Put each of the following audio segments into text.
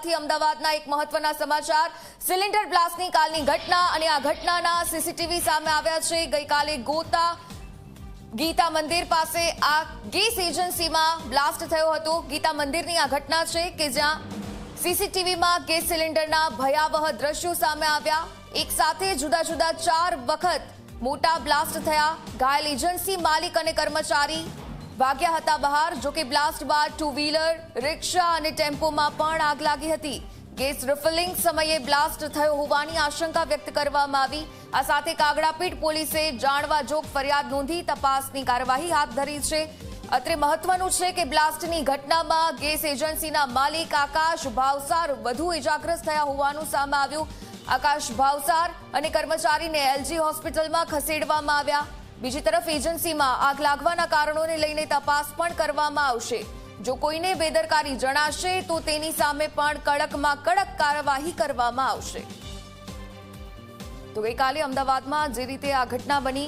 અમદાવાદથી અમદાવાદના એક મહત્વના સમાચાર સિલિન્ડર બ્લાસ્ટની કાલની ઘટના અને આ ઘટનાના સીસીટીવી સામે આવ્યા છે। ગઈકાલે ગીતા મંદિર પાસે આ ગેસ એજન્સીમાં બ્લાસ્ટ થયો હતો। ગીતા મંદિરની આ ઘટના છે કે જ્યાં સીસીટીવીમાં ગેસ સિલિન્ડરના ભયાવહ દ્રશ્યો સામે આવ્યા। એક સાથે જુદા જુદા 4 વખત મોટા બ્લાસ્ટ થયા। ઘાયલ એજન્સી માલિક અને કર્મચારી ભાગ્યા હતા બહાર। જો કે બ્લાસ્ટ બાદ 2 વ્હીલર, રિક્ષા અને ટેમ્પોમાં પણ આગ લાગી હતી। ગેસ રિફિલિંગ સમયે બ્લાસ્ટ થયો હોવાની આશંકા વ્યક્ત કરવામાં આવી। આ સાથે કાગડાપીઠ પોલીસે જાણવા જોગ ફરિયાદ નોંધી તપાસની કાર્યવાહી હાથ ધરી છે। અત્રે મહત્વનું છે કે બ્લાસ્ટની ઘટનામાં ગેસ એજન્સીના માલિક આકાશ ભાવસાર વધુ ઇજાગ્રસ્ત થયા હોવાનું સામે આવ્યું। આકાશ ભાવસાર અને કર્મચારીને એલજી હોસ્પિટલમાં ખસેડવામાં આવ્યા। બીજી તરફ એજન્સીમાં આગ લાગવાના કારણોને લઈને તપાસ પણ કરવામાં આવશે। જો કોઈને બેદરકારી જણાશે તો તેની સામે પણ કડકમાં કડક કાર્યવાહી કરવામાં આવશે। તો ગઈકાલે અમદાવાદમાં જે રીતે આ ઘટના બની,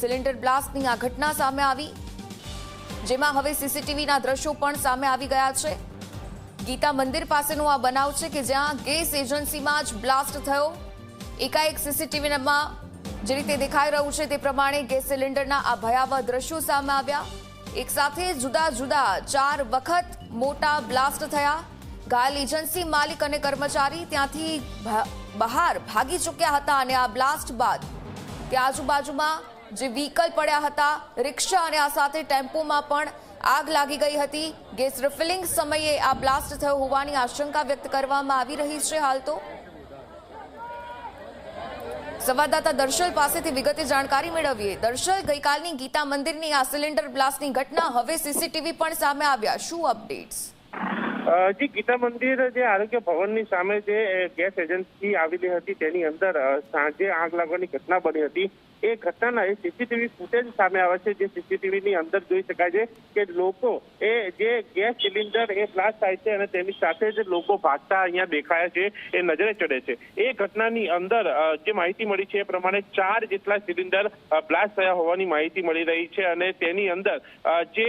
સિલિન્ડર બ્લાસ્ટની આ ઘટના સામે આવી, જેમાં હવે સીસીટીવીના દ્રશ્યો પણ સામે આવી ગયા છે। ગીતા મંદિર પાસેનો આ બનાવ છે કે જ્યાં ગેસ એજન્સીમાં જ બ્લાસ્ટ થયો। એકાએક સીસીટીવીમાં જે રીતે દેખાઈ રહ્યું છે તે પ્રમાણે ગેસ સિલિન્ડરના આ ભયાવહ દ્રશ્યો સામે આવ્યા। એક સાથે જુદા જુદા 4 વખત મોટા બ્લાસ્ટ થયા। ઘાયલ એજન્સી માલિક અને કર્મચારી ત્યાંથી બહાર ભાગી ચૂક્યા હતા અને આ બ્લાસ્ટ બાદ ત્યાં આજુબાજુમાં જે વ્હીકલ પડ્યા હતા, રિક્ષા અને આ સાથે ટેમ્પોમાં પણ આગ લાગી ગઈ હતી। ગેસ રિફિલિંગ સમયે આ બ્લાસ્ટ થયો હોવાની આશંકા વ્યક્ત કરવામાં આવી રહી છે। હાલ તો સંવાદદાતા દર્શલ પાસેથી વિગતે જાણકારી મેળવીએ। દર્શલ, ગઈકાલની ગીતા મંદિરની આ સિલિન્ડર બ્લાસ્ટની ઘટના, હવે સીસીટીવી પણ સામે આવ્યા, શું અપડેટ્સ? જી, ગીતા મંદિર જે આરોગ્ય ભવનની સામે જે ગેસ એજન્સી આવેલી હતી તેની અંદર સાંજે આગ લાગવાની ઘટના બની હતી। એ ઘટનાના એ સીસીટીવી ફૂટેજ સામે આવે છે। જે સીસીટીવીની અંદર જોઈ શકાય છે કે લોકો એ જે ગેસ સિલિન્ડર એ બ્લાસ્ટ થાય છે અને તેની સાથે જ લોકો ભાગતા અહીંયા દેખાયા છે, એ નજરે ચડે છે। એ ઘટનાની અંદર જે માહિતી મળી છે એ પ્રમાણે 4 જેટલા સિલિન્ડર બ્લાસ્ટ થયા હોવાની માહિતી મળી રહી છે અને તેની અંદર જે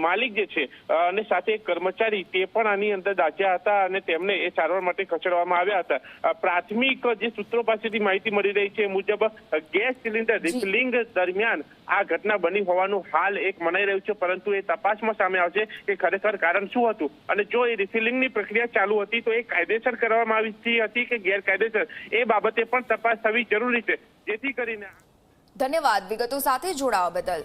માલિક જે છે અને સાથે કર્મચારી તે પણ આની અંદર દાઝ્યા હતા અને તેમને એ સારવાર માટે ખસેડવામાં આવ્યા હતા। પ્રાથમિક જે સૂત્રો પાસેથી માહિતી મળી રહી છે એ મુજબ ગેસ સિલિન્ડર રિફિલિંગ દરમિયાન આ ઘટના બની હોવાનું હાલ એક મનાઈ રહ્યું છે, પરંતુ એ તપાસમાં સામે આવશે કે ખરેખર કારણ શું હતું અને જો એ રિફિલિંગની પ્રક્રિયા ચાલુ હતી તો એ કાયદેસર કરવામાં આવી હતી કે ગેરકાયદેસર, એ બાબતે પણ તપાસ થવી જરૂરી છે, જેથી કરીને ધન્યવાદ વિગતો સાથે જોડાવા બદલ।